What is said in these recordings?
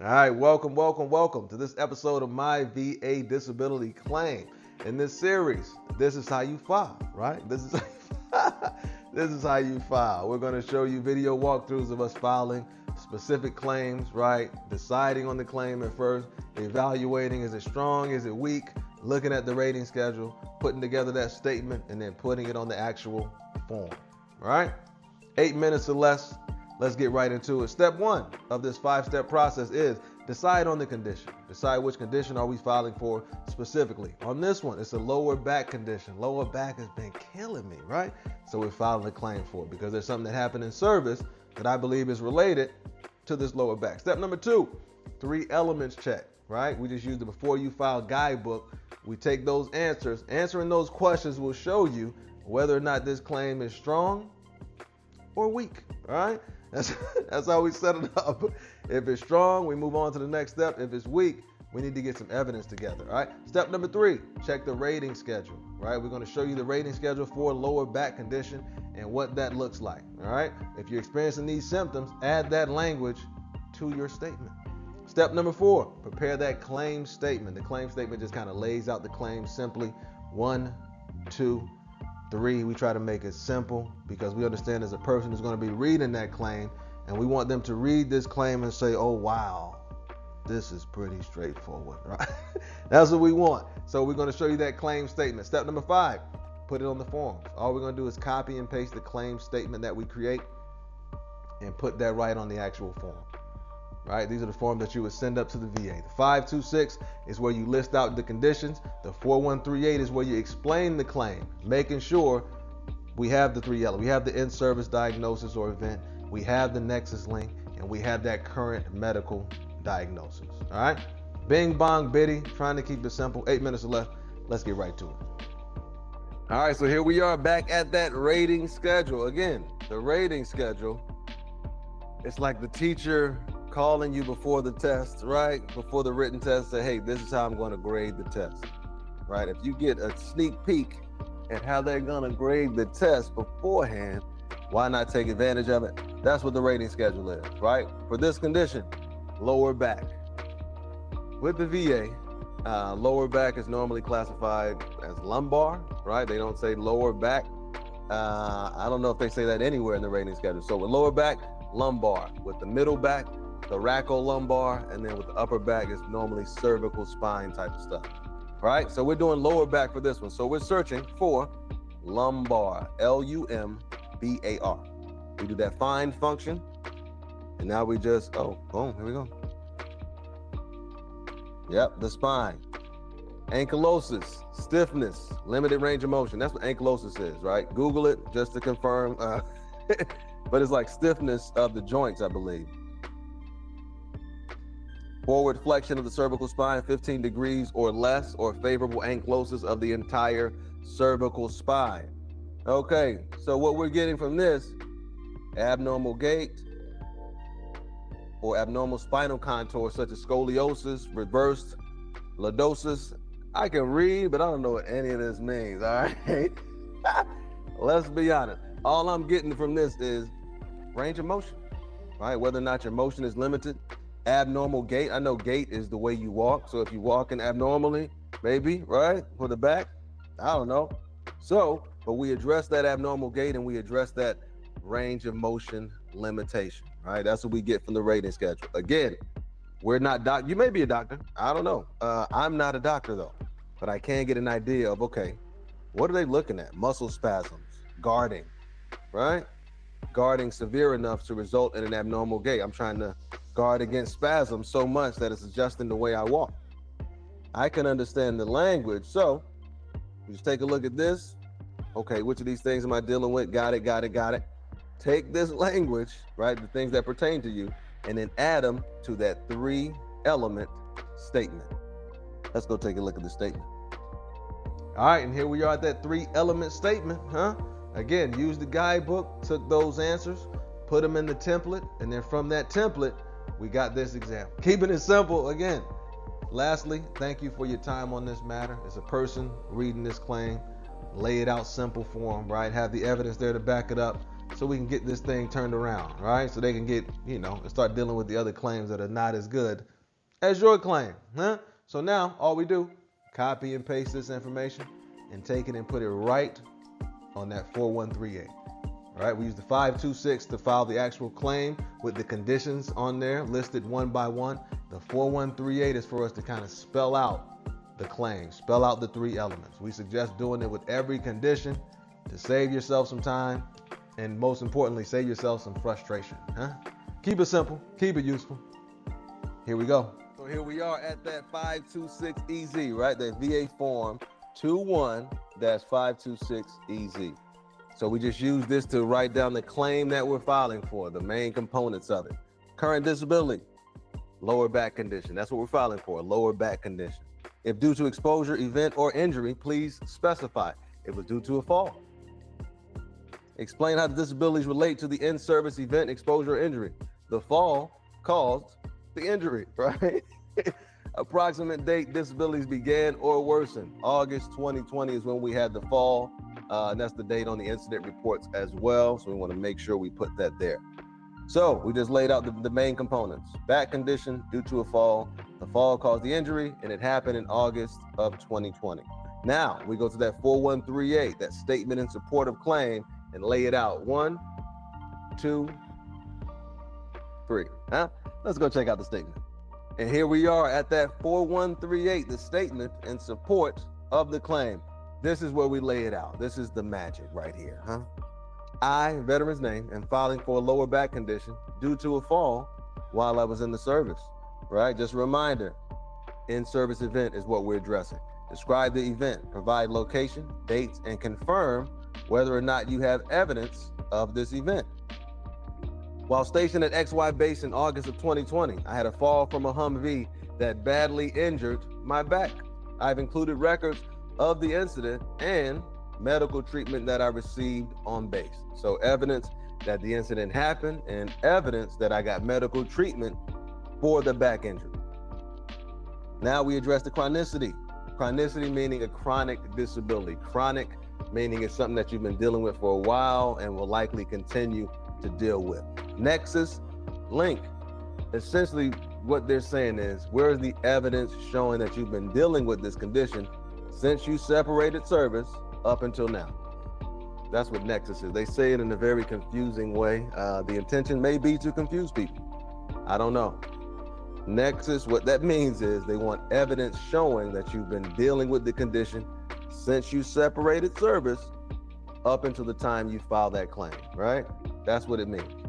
All right, welcome to this episode of my VA Disability Claim. In this series, this is how you file, right? This is how you file. We're going to show you video walkthroughs of us filing specific claims, right? Deciding on the claim at first, evaluating, is it strong, is it weak, looking at the rating schedule, putting together that statement, and then putting it on the actual form, right? 8 minutes or less. Let's get right into it. Step 1 of this 5-step process is decide on the condition. Decide which condition are we filing for specifically. On this one, it's a lower back condition. Lower back has been killing me, right? So we're filing a claim for it because there's something that happened in service that I believe is related to this lower back. Step number 2, 3 elements check, right? We just used the before you file guidebook. We take those answers. Answering those questions will show you whether or not this claim is strong or weak, all right? That's how we set it up. If it's strong, we move on to the next step. If it's weak, we need to get some evidence together, all right? Step number 3, check the rating schedule, right? We're going to show you the rating schedule for lower back condition and what that looks like, all right? If you're experiencing these symptoms, add that language to your statement. Step number 4, prepare that claim statement. The claim statement just kind of lays out the claim simply. 1, 2, 3, we try to make it simple because we understand there's a person who's going to be reading that claim and we want them to read this claim and say, oh, wow, this is pretty straightforward, right? That's what we want. So we're going to show you that claim statement. Step number 5, put it on the forms. All we're going to do is copy and paste the claim statement that we create and put that right on the actual form. Right? These are the forms that you would send up to the VA. The 526 is where you list out the conditions. The 4138 is where you explain the claim, making sure we have the 3 elements. We have the in-service diagnosis or event, we have the Nexus link, and we have that current medical diagnosis. All right? Bing, bong, biddy, trying to keep it simple. 8 minutes or less. Let's get right to it. All right, so here we are back at that rating schedule. Again, the rating schedule, it's like the teacher calling you before the test, right? Before the written test, say, hey, this is how I'm going to grade the test, right? If you get a sneak peek at how they're going to grade the test beforehand, why not take advantage of it? That's what the rating schedule is, right? For this condition, lower back. With the VA, lower back is normally classified as lumbar, right? They don't say lower back. I don't know if they say that anywhere in the rating schedule. So with lower back, lumbar. With the middle back, thoracolumbar, and then with the upper back is normally cervical spine type of stuff, right? So we're doing lower back for this one. So we're searching for lumbar, L-U-M-B-A-R. We do that find function, and now we just, oh, boom, here we go. Yep, the spine. Ankylosis, stiffness, limited range of motion. That's what ankylosis is, right? Google it just to confirm, but it's like stiffness of the joints, I believe. Forward flexion of the cervical spine 15 degrees or less, or favorable ankylosis of the entire cervical spine. Okay, so what we're getting from this, abnormal gait or abnormal spinal contours such as scoliosis, reversed lordosis. I can read, but I don't know what any of this means, all right? Let's be honest. All I'm getting from this is range of motion, right? Whether or not your motion is limited. Abnormal gait. I know gait is the way you walk. So if you're walking abnormally, maybe, right? For the back, I don't know. So, but we address that abnormal gait and we address that range of motion limitation, right? That's what we get from the rating schedule. Again, we're not doc. You may be a doctor. I don't know. I'm not a doctor though, but I can get an idea of, okay, what are they looking at? Muscle spasms, guarding, right? Guarding severe enough to result in an abnormal gait. I'm trying to guard against spasms so much that it's adjusting the way I walk. I can understand the language. So just take a look at this. Okay, which of these things am I dealing with? Got it. Take this language, right? The things that pertain to you, and then add them to that 3-element statement. Let's go take a look at the statement. All right, and here we are at that 3-element statement, huh? Again, use the guidebook, took those answers, put them in the template, and then from that template, we got this example. Keeping it simple again. Lastly, thank you for your time on this matter. As a person reading this claim, lay it out simple for them, right? Have the evidence there to back it up. so we can get this thing turned around, right? So they can get, and start dealing with the other claims that are not as good as your claim, huh? So now all we do, copy and paste this information and take it and put it right on that 4138. All right, we use the 526 to file the actual claim with the conditions on there listed one by one. The 4138 is for us to kind of spell out the claim, spell out the three elements. We suggest doing it with every condition to save yourself some time and, most importantly, save yourself some frustration. Keep it simple, keep it useful. Here we go. So here we are at that 526EZ, right? That VA form 21-526EZ. So we just use this to write down the claim that we're filing for, the main components of it. Current disability, lower back condition. That's what we're filing for, lower back condition. If due to exposure, event, or injury, please specify. It was due to a fall. Explain how the disabilities relate to the in-service event, exposure, or injury. The fall caused the injury, right? Approximate date disabilities began or worsened. August 2020 is when we had the fall. And that's the date on the incident reports as well. So we want to make sure we put that there. So we just laid out the main components. Back condition due to a fall. The fall caused the injury, and it happened in August of 2020. Now we go to that 4138, that statement in support of claim, and lay it out. 1, 2, 3. Let's go check out the statement. And here we are at that 4138, the statement in support of the claim. This is where we lay it out. This is the magic right here, I, veteran's name, am filing for a lower back condition due to a fall while I was in the service, right? Just a reminder, in-service event is what we're addressing. Describe the event, provide location, dates, and confirm whether or not you have evidence of this event. While stationed at XY base in August of 2020, I had a fall from a Humvee that badly injured my back. I've included records of the incident and medical treatment that I received on base. So evidence that the incident happened and evidence that I got medical treatment for the back injury. Now we address the chronicity. Chronicity meaning a chronic disability. Chronic meaning it's something that you've been dealing with for a while and will likely continue to deal with. Nexus, link. Essentially what they're saying is, where is the evidence showing that you've been dealing with this condition since you separated service up until now? That's what Nexus is. They say it in a very confusing way. The intention may be to confuse people. I don't know. Nexus, what that means is they want evidence showing that you've been dealing with the condition since you separated service up until the time you file that claim, right? That's what it means.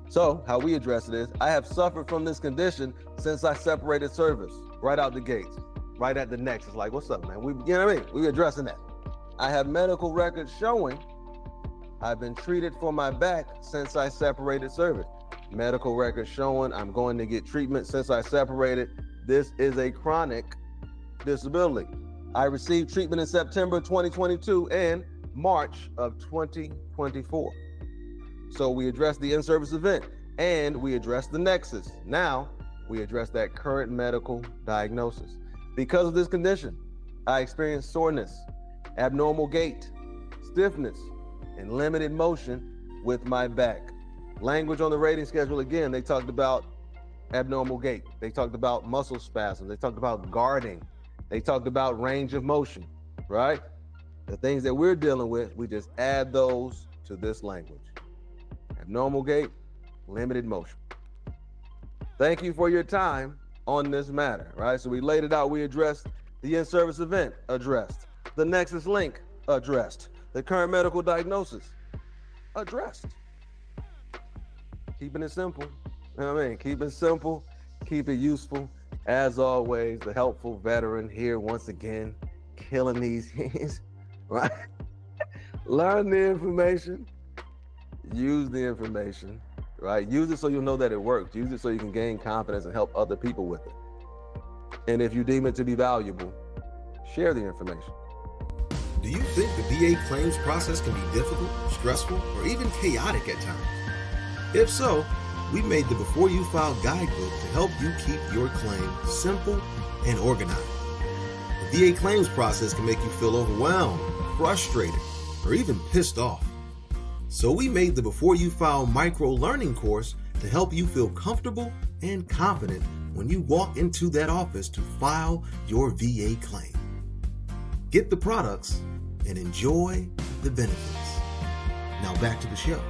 So how we address it is, I have suffered from this condition since I separated service, right out the gates, right at the Nexus. Like, what's up, man? You know what I mean? We're addressing that. I have medical records showing I've been treated for my back since I separated service. Medical records showing I'm going to get treatment since I separated. This is a chronic disability. I received treatment in September 2022 and March of 2024. So we address the in-service event and we address the Nexus. Now we address that current medical diagnosis. Because of this condition, I experienced soreness, abnormal gait, stiffness, and limited motion with my back. Language on the rating schedule, again, they talked about abnormal gait. They talked about muscle spasms. They talked about guarding. They talked about range of motion, right? The things that we're dealing with, we just add those to this language. Abnormal gait, limited motion. Thank you for your time on this matter, right? So we laid it out. We addressed the in-service event, addressed. The Nexus link, addressed. The current medical diagnosis, addressed. Keeping it simple. You know what I mean? Keep it simple, keep it useful. As always, the helpful veteran here once again, killing these hands, right? Learn the information, use the information, right? Use it so you'll know that it works. Use it so you can gain confidence and help other people with it. And if you deem it to be valuable, share the information. Do you think the VA claims process can be difficult, stressful, or even chaotic at times? If so, we made the Before You File Guidebook to help you keep your claim simple and organized. The VA claims process can make you feel overwhelmed, frustrated, or even pissed off. So we made the Before You File Microlearning Course to help you feel comfortable and confident when you walk into that office to file your VA claim. Get the products and enjoy the benefits. Now back to the show.